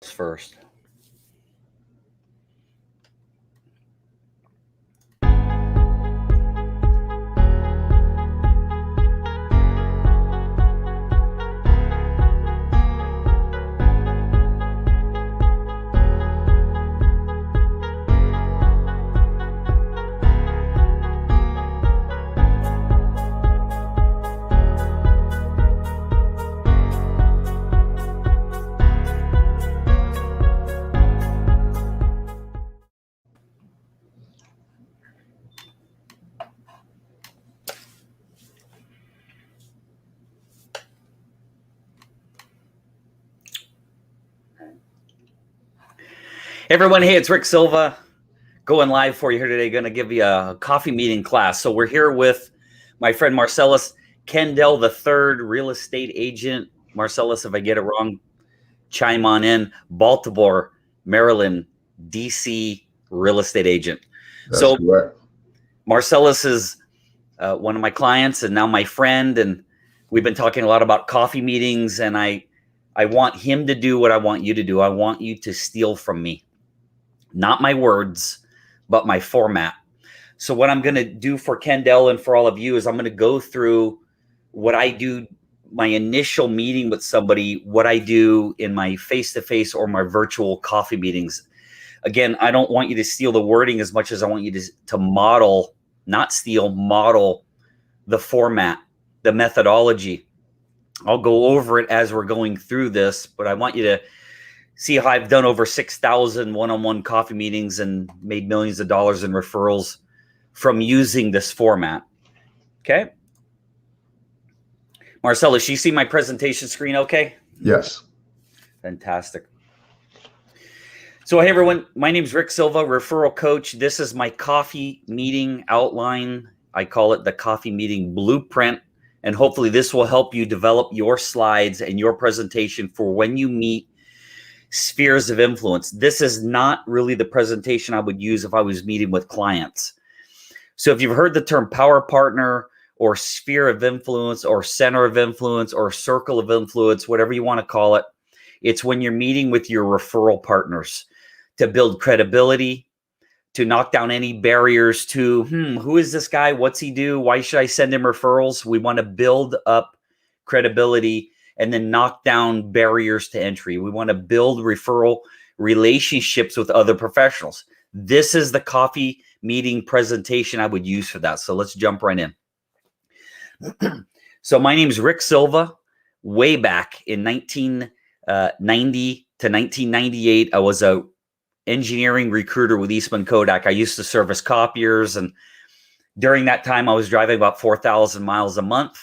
first. Hey everyone, hey, it's Rick Silva going live for you here today. Going to give you a coffee meeting class. So we're here with my friend Marcellus Kendell III, real estate agent. Marcellus, if I get it wrong, chime on in. Baltimore, Maryland, DC real estate agent. That's correct. Marcellus is one of my clients and now my friend, and we've been talking a lot about coffee meetings, and I want him to do what I want you to do. I want you to steal from me. Not my words, but my format. So what I'm going to do for Kendell and for all of you is I'm going to go through what I do, my initial meeting with somebody, what I do in my face-to-face or my virtual coffee meetings. Again, I don't want you to steal the wording as much as I want you to model, not steal, model the format, the methodology. I'll go over it as we're going through this, but I want you to see how I've done over 6,000 one-on-one coffee meetings and made millions of dollars in referrals from using this format. Okay. Marcellus, you see my presentation screen okay? Yes. Fantastic. So, hey everyone, my name is Rick Silva, referral coach. This is my coffee meeting outline. I call it the coffee meeting blueprint. And hopefully this will help you develop your slides and your presentation for when you meet spheres of influence. This is not really the presentation I would use if I was meeting with clients. So if you've heard the term power partner or sphere of influence or center of influence or circle of influence, whatever you want to call it, it's when you're meeting with your referral partners to build credibility, to knock down any barriers to, who is this guy? What's he do? Why should I send him referrals? We want to build up credibility and then knock down barriers to entry. We want to build referral relationships with other professionals. This is the coffee meeting presentation I would use for that. So let's jump right in. So my name is Rick Silva. Way back in 1990 to 1998, I was a engineering recruiter with Eastman Kodak. I used to service copiers, and during that time I was driving about 4,000 miles a month.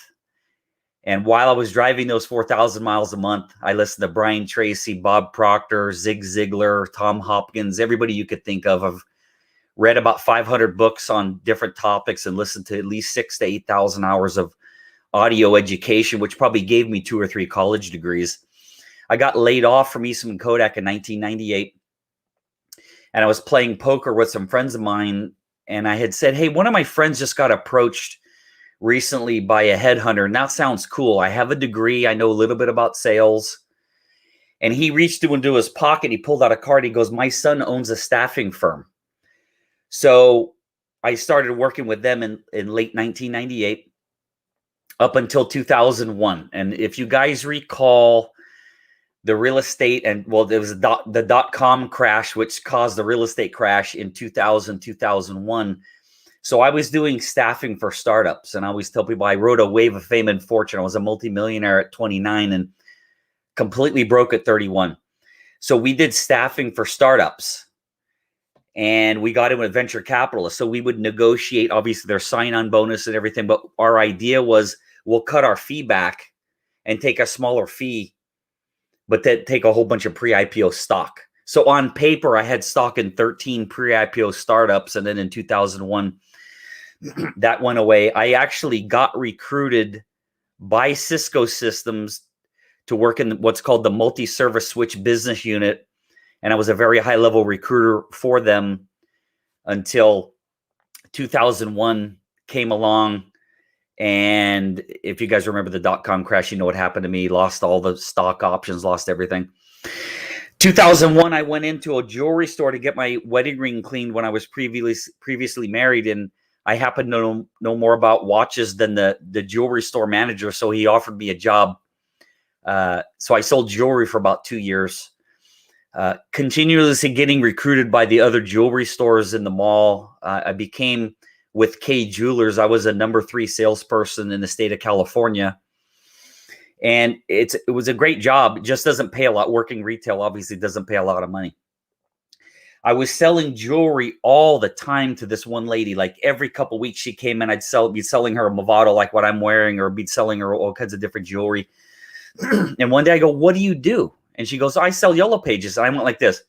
And while I was driving those 4,000 miles a month, I listened to Brian Tracy, Bob Proctor, Zig Ziglar, Tom Hopkins, everybody you could think of. I've read about 500 books on different topics and listened to at least 6,000 to 8,000 hours of audio education, which probably gave me 2 or 3 college degrees. I got laid off from Eastman Kodak in 1998. And I was playing poker with some friends of mine. And I had said, hey, one of my friends just got approached recently by a headhunter. And that sounds cool. I have a degree. I know a little bit about sales. And he reached into his pocket. He pulled out a card. He goes, my son owns a staffing firm. So I started working with them in late 1998 up until 2001. And if you guys recall the real estate, and well, there was the dot-com crash, which caused the real estate crash in 2000, 2001. So I was doing staffing for startups, and I always tell people I rode a wave of fame and fortune. I was a multimillionaire at 29 and completely broke at 31. So we did staffing for startups, and we got in with venture capitalists. So we would negotiate, obviously, their sign-on bonus and everything. But our idea was we'll cut our fee back and take a smaller fee, but then take a whole bunch of pre-IPO stock. So on paper, I had stock in 13 pre-IPO startups. And then in 2001, that went away. I actually got recruited by Cisco Systems to work in what's called the multi-service switch business unit. And I was a very high-level recruiter for them until 2001 came along. And if you guys remember the dot-com crash, you know what happened to me. Lost all the stock options, lost everything. 2001, I went into a jewelry store to get my wedding ring cleaned when I was previously married, and I happened to know more about watches than the jewelry store manager, so he offered me a job. So I sold jewelry for about 2 years, continuously getting recruited by the other jewelry stores in the mall. I became, with K Jewelers, I was a number 3 salesperson in the state of California. And it was a great job. It just doesn't pay a lot. Working retail obviously doesn't pay a lot of money. I was selling jewelry all the time to this one lady. Like every couple of weeks she came in, I'd be selling her a Movado like what I'm wearing, or be selling her all kinds of different jewelry. And one day I go, "What do you do?" And she goes, "I sell Yellow Pages." And I went like this.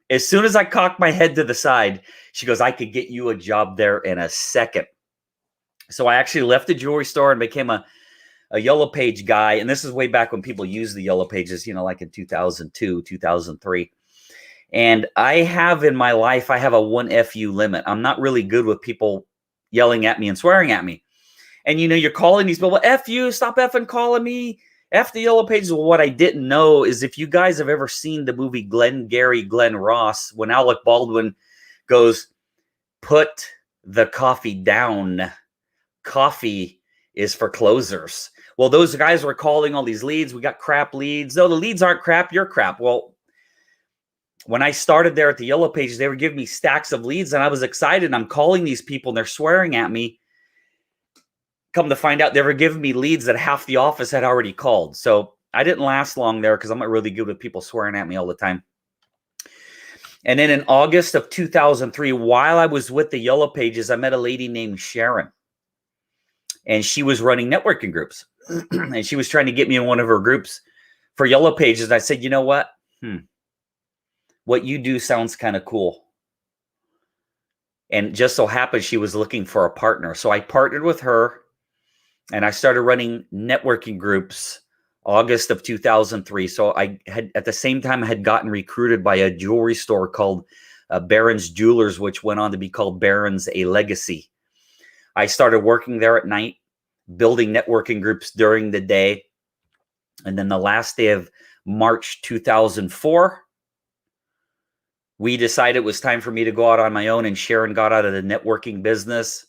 As soon as I cocked my head to the side, she goes, "I could get you a job there in a second." So I actually left the jewelry store and became a Yellow Page guy. And this is way back when people used the Yellow Pages, like in 2002, 2003. And I have in my life, I have a 1 FU limit. I'm not really good with people yelling at me and swearing at me. And you're calling these people, "F you, stop effing calling me. F the Yellow Pages." Well, what I didn't know is, if you guys have ever seen the movie Glengarry Glen Ross, when Alec Baldwin goes, "Put the coffee down. Coffee is for closers." Well, those guys were calling all these leads. We got crap leads. No, the leads aren't crap. You're crap. Well, when I started there at the Yellow Pages, they were giving me stacks of leads, and I was excited. And I'm calling these people, and they're swearing at me. Come to find out, they were giving me leads that half the office had already called. So I didn't last long there because I'm not really good with people swearing at me all the time. And then in August of 2003, while I was with the Yellow Pages, I met a lady named Sharon. And she was running networking groups. And she was trying to get me in one of her groups for Yellow Pages. And I said, "You know what? What you do sounds kind of cool." And just so happened she was looking for a partner. So I partnered with her, and I started running networking groups August of 2003. So I had, at the same time, I had gotten recruited by a jewelry store called Barron's Jewelers, which went on to be called Barron's A Legacy. I started working there at night, building networking groups during the day. And then the last day of March 2004, we decided it was time for me to go out on my own, and Sharon got out of the networking business.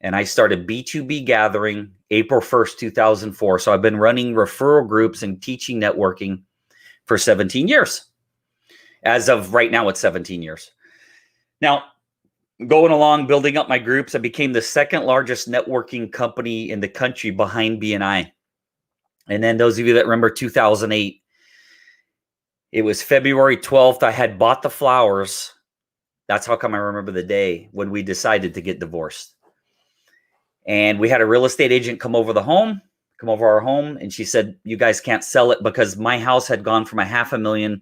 And I started B2B Gathering April 1st, 2004. So I've been running referral groups and teaching networking for 17 years. As of right now, it's 17 years. Now, going along, building up my groups, I became the second largest networking company in the country behind BNI. And then those of you that remember 2008, it was February 12th. I had bought the flowers. That's how come I remember the day when we decided to get divorced. And we had a real estate agent come over our home. And she said, "You guys can't sell it," because my house had gone from $500,000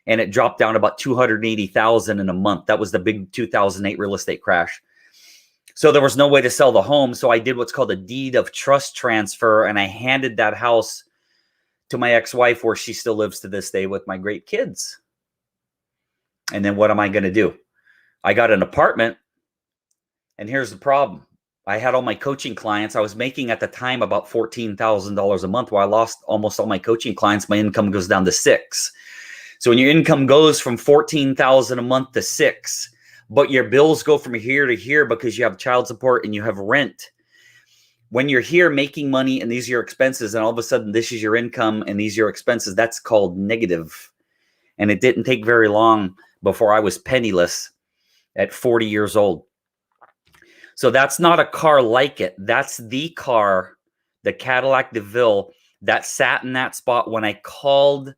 and it dropped down about $280,000 in a month. That was the big 2008 real estate crash. So there was no way to sell the home. So I did what's called a deed of trust transfer. And I handed that house to my ex-wife, where she still lives to this day with my great kids. And then what am I going to do? I got an apartment. And here's the problem. I had all my coaching clients. I was making at the time about $14,000 a month. Well, I lost almost all my coaching clients. My income goes down to $6,000. So when your income goes from $14,000 a month to $6,000, but your bills go from here to here because you have child support and you have rent. When you're here making money and these are your expenses, and all of a sudden this is your income and these are your expenses, that's called negative. And it didn't take very long before I was penniless at 40 years old. So that's not a car like it. That's the car, the Cadillac DeVille, that sat in that spot when I called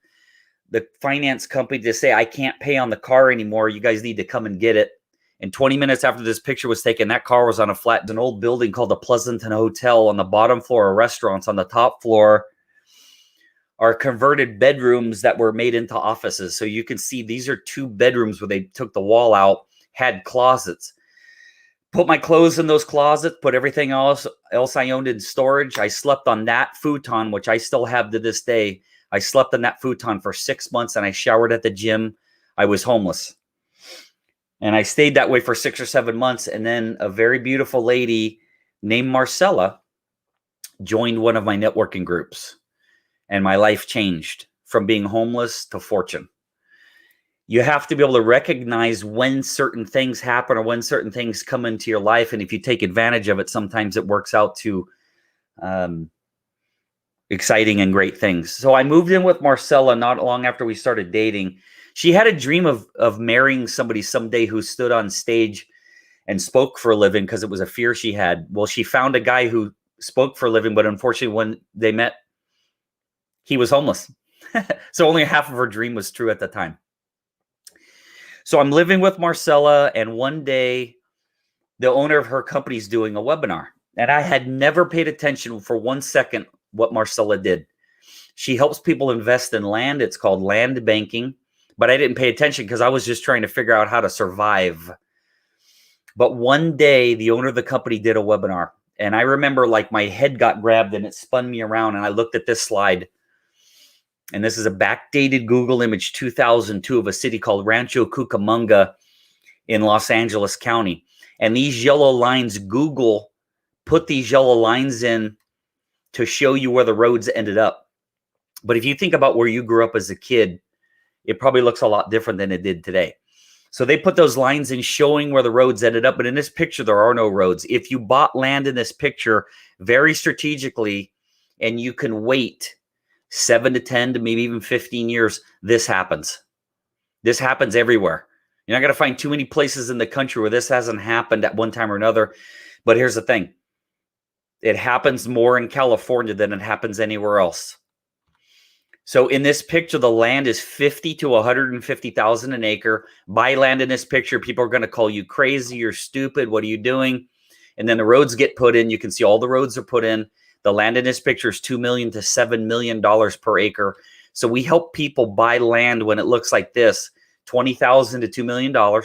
the finance company to say, "I can't pay on the car anymore. You guys need to come and get it." And 20 minutes after this picture was taken, that car was on a flat in an old building called the Pleasanton Hotel. On the bottom floor are restaurants. On the top floor are converted bedrooms that were made into offices. So you can see these are 2 bedrooms where they took the wall out, had closets. Put my clothes in those closets, put everything else I owned in storage. I slept on that futon, which I still have to this day. I slept on that futon for 6 months, and I showered at the gym. I was homeless. And I stayed that way for 6 or 7 months. And then a very beautiful lady named Marcella joined one of my networking groups. And my life changed from being homeless to fortune. You have to be able to recognize when certain things happen or when certain things come into your life. And if you take advantage of it, sometimes it works out to exciting and great things. So I moved in with Marcella not long after we started dating. She had a dream of marrying somebody someday who stood on stage and spoke for a living because it was a fear she had. Well, she found a guy who spoke for a living, but unfortunately when they met, he was homeless. So only half of her dream was true at the time. So I'm living with Marcella, and one day the owner of her company is doing a webinar. And I had never paid attention for 1 second what Marcella did. She helps people invest in land. It's called land banking. But I didn't pay attention because I was just trying to figure out how to survive. But one day, the owner of the company did a webinar. And I remember like my head got grabbed and it spun me around. And I looked at this slide. And this is a backdated Google image, 2002, of a city called Rancho Cucamonga in Los Angeles County. And these yellow lines, Google put these yellow lines in to show you where the roads ended up. But if you think about where you grew up as a kid, it probably looks a lot different than it did today. So they put those lines in showing where the roads ended up. But in this picture, there are no roads. If you bought land in this picture very strategically and you can wait 7 to 10 to maybe even 15 years, this happens. This happens everywhere. You're not going to find too many places in the country where this hasn't happened at one time or another. But here's the thing. It happens more in California than it happens anywhere else. So in this picture, the land is 50 to 150,000 an acre. Buy land in this picture, people are going to call you crazy, you're stupid, what are you doing? And then the roads get put in. You can see all the roads are put in. The land in this picture is $2 million to $7 million per acre. So we help people buy land when it looks like this, $20,000 to $2 million,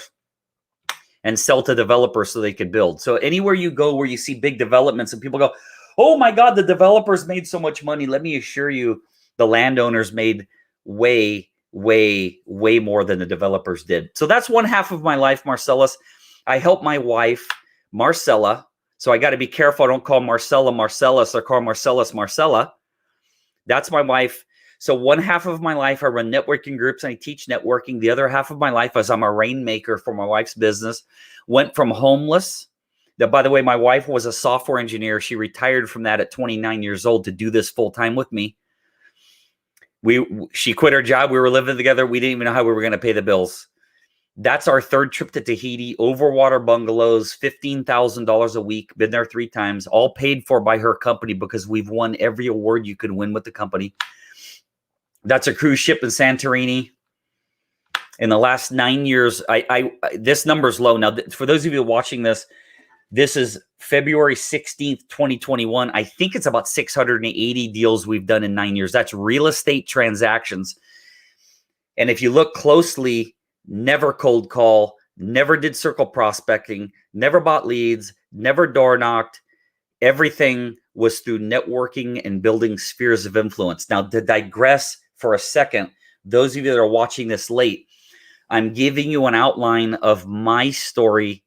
and sell to developers so they could build. So anywhere you go where you see big developments and people go, oh my God, the developers made so much money. Let me assure you, the landowners made way, way, way more than the developers did. So that's one half of my life, Marcellus. I help my wife, Marcella. So I got to be careful. I don't call Marcella Marcellus or call Marcellus Marcella. That's my wife. So one half of my life, I run networking groups and I teach networking. The other half of my life is I'm a rainmaker for my wife's business. Went from homeless. That, by the way, my wife was a software engineer. She retired from that at 29 years old to do this full time with me. She quit her job. We were living together. We didn't even know how we were going to pay the bills. That's our third trip to Tahiti, overwater bungalows, $15,000 a week. Been there 3 times, all paid for by her company because we've won every award you could win with the company. That's a cruise ship in Santorini. In the last 9 years, this number's low. Now, for those of you watching this, this is February 16th, 2021. I think it's about 680 deals we've done in 9 years. That's real estate transactions. And if you look closely, never cold call, never did circle prospecting, never bought leads, never door knocked. Everything was through networking and building spheres of influence. Now, to digress for a second, those of you that are watching this late, I'm giving you an outline of my story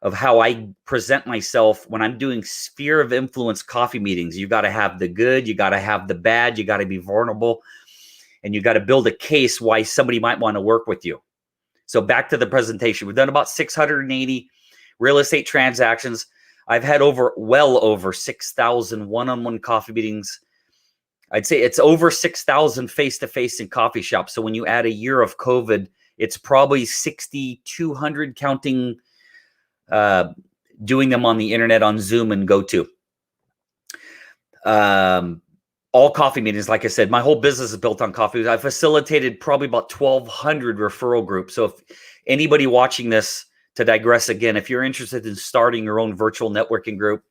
of how I present myself when I'm doing sphere of influence coffee meetings. You got to have the good, you got to have the bad, you got to be vulnerable, and you got to build a case why somebody might want to work with you. So back to the presentation. We've done about 680 real estate transactions. I've had well over 6,000 one-on-one coffee meetings. I'd say it's over 6,000 face-to-face in coffee shops. So when you add a year of COVID, it's probably 6,200 counting doing them on the internet, on Zoom and GoTo. All coffee meetings, like I said, my whole business is built on coffee. I facilitated probably about 1,200 referral groups. So if anybody watching this, to digress again, if you're interested in starting your own virtual networking group,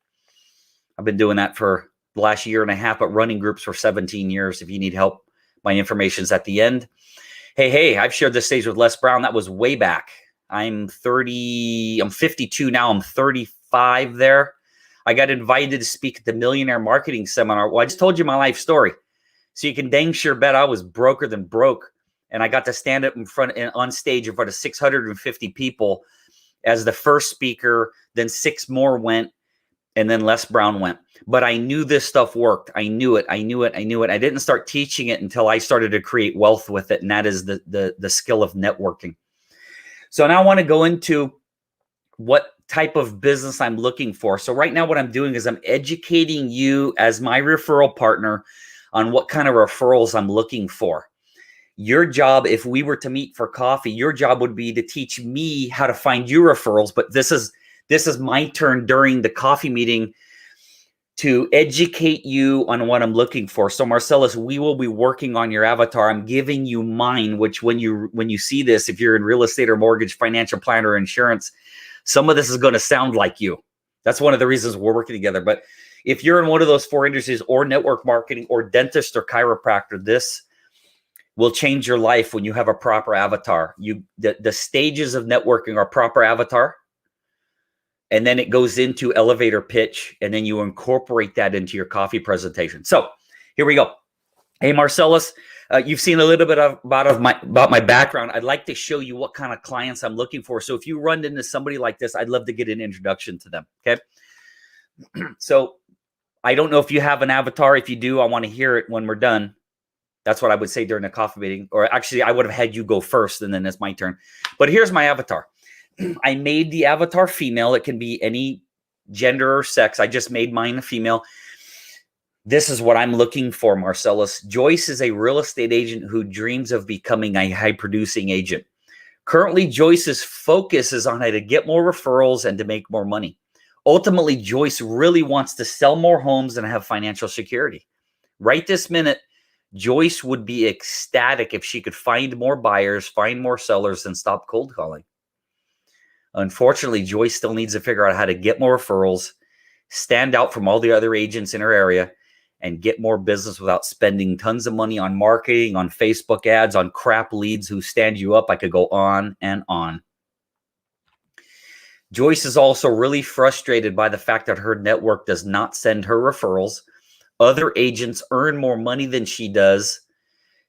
I've been doing that for the last year and a half, but running groups for 17 years. If you need help, my information's at the end. Hey, I've shared this stage with Les Brown. That was way back. I'm 52 now. I'm 35 there. I got invited to speak at the Millionaire Marketing Seminar. Well, I just told you my life story. So you can dang sure bet I was broker than broke. And I got to stand up on stage in front of 650 people as the first speaker. Then 6 more went. And then Les Brown went. But I knew this stuff worked. I knew it. I didn't start teaching it until I started to create wealth with it. And that is the skill of networking. So now I want to go into what type of business I'm looking for. So right now what I'm doing is I'm educating you as my referral partner on what kind of referrals I'm looking for. Your job, if we were to meet for coffee, your job would be to teach me how to find you referrals. But this is my turn during the coffee meeting to educate you on what I'm looking for. So Marcellus, we will be working on your avatar. I'm giving you mine, which when you see this, if you're in real estate or mortgage, financial planner, or insurance, some of this is going to sound like you. That's one of the reasons we're working together. But if you're in one of those 4 industries, or network marketing, or dentist, or chiropractor, this will change your life when you have a proper avatar. The stages of networking are proper avatar, and then it goes into elevator pitch, and then you incorporate that into your coffee presentation. So here we go. Hey, Marcellus, you've seen a little bit about my background. I'd like to show you what kind of clients I'm looking for. So if you run into somebody like this, I'd love to get an introduction to them. Okay. So I don't know if you have an avatar. If you do, I want to hear it when we're done. That's what I would say during the coffee meeting. Or actually, I would have had you go first, and then it's my turn. But here's my avatar. I made the avatar female. It can be any gender or sex. I just made mine a female. This is what I'm looking for, Marcellus. Joyce is a real estate agent who dreams of becoming a high-producing agent. Currently, Joyce's focus is on how to get more referrals and to make more money. Ultimately, Joyce really wants to sell more homes and have financial security. Right this minute, Joyce would be ecstatic if she could find more buyers, find more sellers, and stop cold calling. Unfortunately, Joyce still needs to figure out how to get more referrals, stand out from all the other agents in her area, and get more business without spending tons of money on marketing, on Facebook ads, on crap leads who stand you up. I could go on and on. Joyce is also really frustrated by the fact that her network does not send her referrals. Other agents earn more money than she does.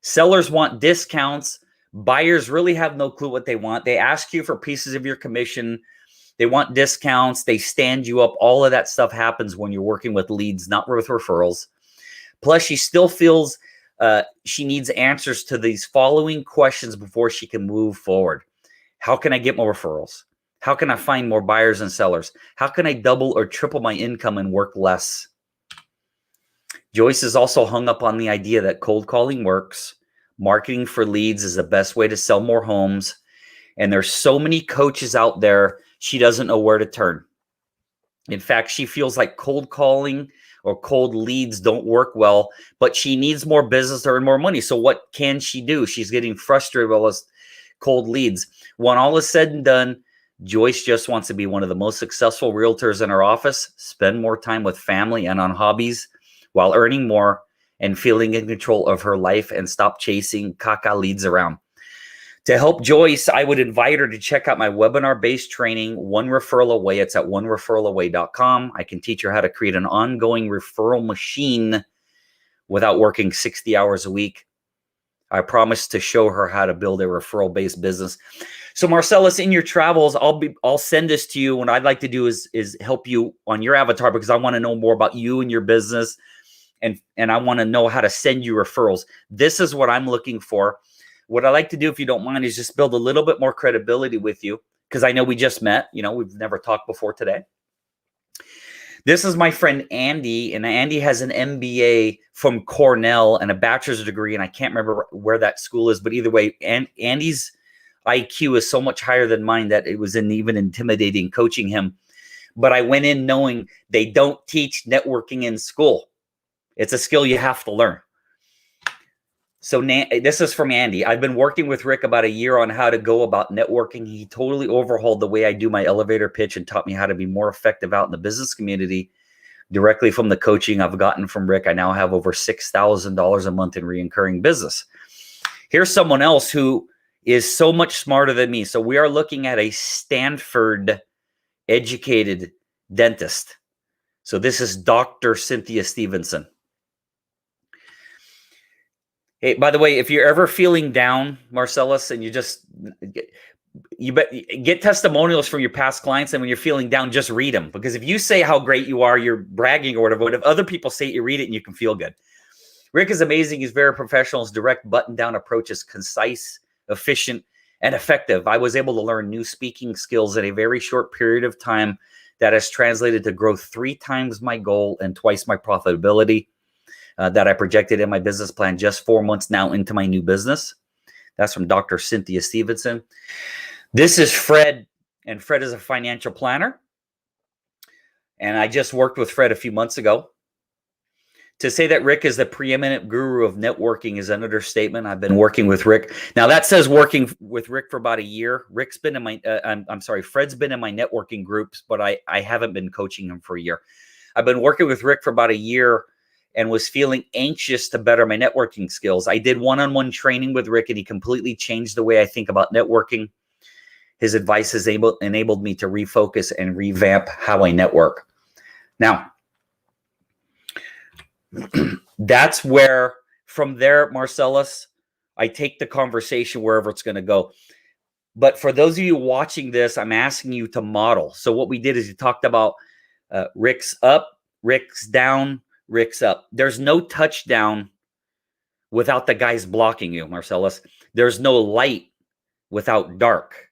Sellers want discounts. Buyers really have no clue what they want. They ask you for pieces of your commission. They want discounts. They stand you up. All of that stuff happens when you're working with leads, not with referrals. Plus, she still feels she needs answers to these following questions before she can move forward. How can I get more referrals? How can I find more buyers and sellers? How can I double or triple my income and work less? Joyce is also hung up on the idea that cold calling works. Marketing for leads is the best way to sell more homes. And there's so many coaches out there, she doesn't know where to turn. In fact, she feels like cold calling or cold leads don't work well, but she needs more business to earn more money. So what can she do? She's getting frustrated with all this cold leads. When all is said and done, Joyce just wants to be one of the most successful realtors in her office, spend more time with family and on hobbies while earning more and feeling in control of her life, and stop chasing caca leads around. To help Joyce, I would invite her to check out my webinar-based training, One Referral Away. It's at onereferralaway.com. I can teach her how to create an ongoing referral machine without working 60 hours a week. I promise to show her how to build a referral-based business. So Marcellus, in your travels, I'll send this to you. What I'd like to do is help you on your avatar, because I want to know more about you and your business, and I want to know how to send you referrals. This is what I'm looking for. What I like to do, if you don't mind, is just build a little bit more credibility with you, because I know we just met. You know, we've never talked before today. This is my friend Andy, and Andy has an MBA from Cornell and a bachelor's degree, and I can't remember where that school is, but either way, Andy's IQ is so much higher than mine that it was even intimidating coaching him. But I went in knowing they don't teach networking in school. It's a skill you have to learn. So this is from Andy. I've been working with Rick about a year on how to go about networking. He totally overhauled the way I do my elevator pitch and taught me how to be more effective out in the business community. Directly from the coaching I've gotten from Rick, I now have over $6,000 a month in recurring business. Here's someone else who is so much smarter than me. So we are looking at a Stanford educated dentist. So this is Dr. Cynthia Stevenson. Hey, by the way, if you're ever feeling down, Marcellus, and you just, you get testimonials from your past clients, and when you're feeling down, just read them. Because if you say how great you are, you're bragging or whatever. But if other people say it, you read it and you can feel good. Rick is amazing. He's very professional. His direct button-down approach is concise, efficient, and effective. I was able to learn new speaking skills in a very short period of time that has translated to growth 3 times my goal and twice my profitability that I projected in my business plan just 4 months now into my new business. That's from Dr. Cynthia Stevenson. This is Fred, and Fred is a financial planner. And I just worked with Fred a few months ago. To say that Rick is the preeminent guru of networking is an understatement. I've been working with Rick. Now that says working with Rick for about a year. Rick's been in my, I'm sorry, Fred's been in my networking groups, but I haven't been coaching him for a year. I've been working with Rick for about a year and was feeling anxious to better my networking skills. I did one-on-one training with Rick, and he completely changed the way I think about networking. His advice has enabled me to refocus and revamp how I network. Now, that's where, from there, Marcellus, I take the conversation wherever it's going to go. But for those of you watching this, I'm asking you to model. So what we did is we talked about Rick's up, Rick's down, Rick's up. There's no touchdown without the guys blocking you, Marcellus. There's no light without dark.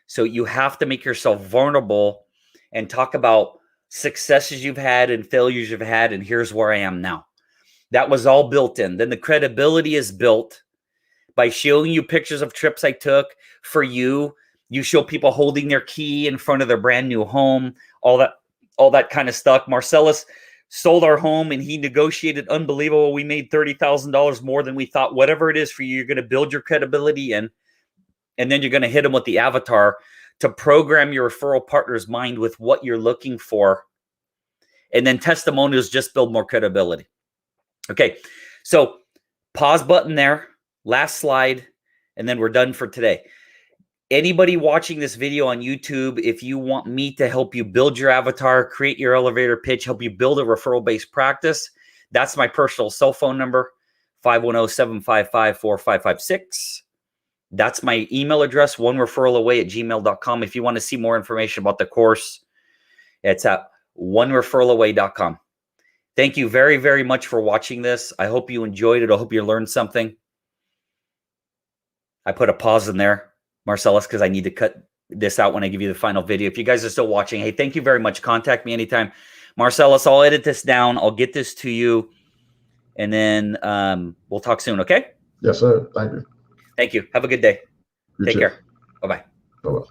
So you have to make yourself vulnerable and talk about successes you've had and failures you've had, and here's where I am now. That was all built in. Then the credibility is built by showing you pictures of trips I took for you. You show people holding their key in front of their brand new home, all that kind of stuff. Marcellus sold our home and he negotiated unbelievable. We made $30,000 more than we thought. Whatever it is for you, you're going to build your credibility in, and then you're going to hit them with the avatar to program your referral partner's mind with what you're looking for. And then testimonials just build more credibility. Okay, so pause button there, last slide, and then we're done for today. Anybody watching this video on YouTube, if you want me to help you build your avatar, create your elevator pitch, help you build a referral-based practice, that's my personal cell phone number, 510-755-4556. That's my email address, onereferralaway@gmail.com. If you want to see more information about the course, it's at onereferralaway.com. Thank you very, very much for watching this. I hope you enjoyed it. I hope you learned something. I put a pause in there, Marcellus, because I need to cut this out when I give you the final video. If you guys are still watching, hey, thank you very much. Contact me anytime. Marcellus, I'll edit this down. I'll get this to you, and then we'll talk soon, okay? Yes, sir. Thank you. Thank you. Have a good day. Take care. Bye-bye. Bye-bye.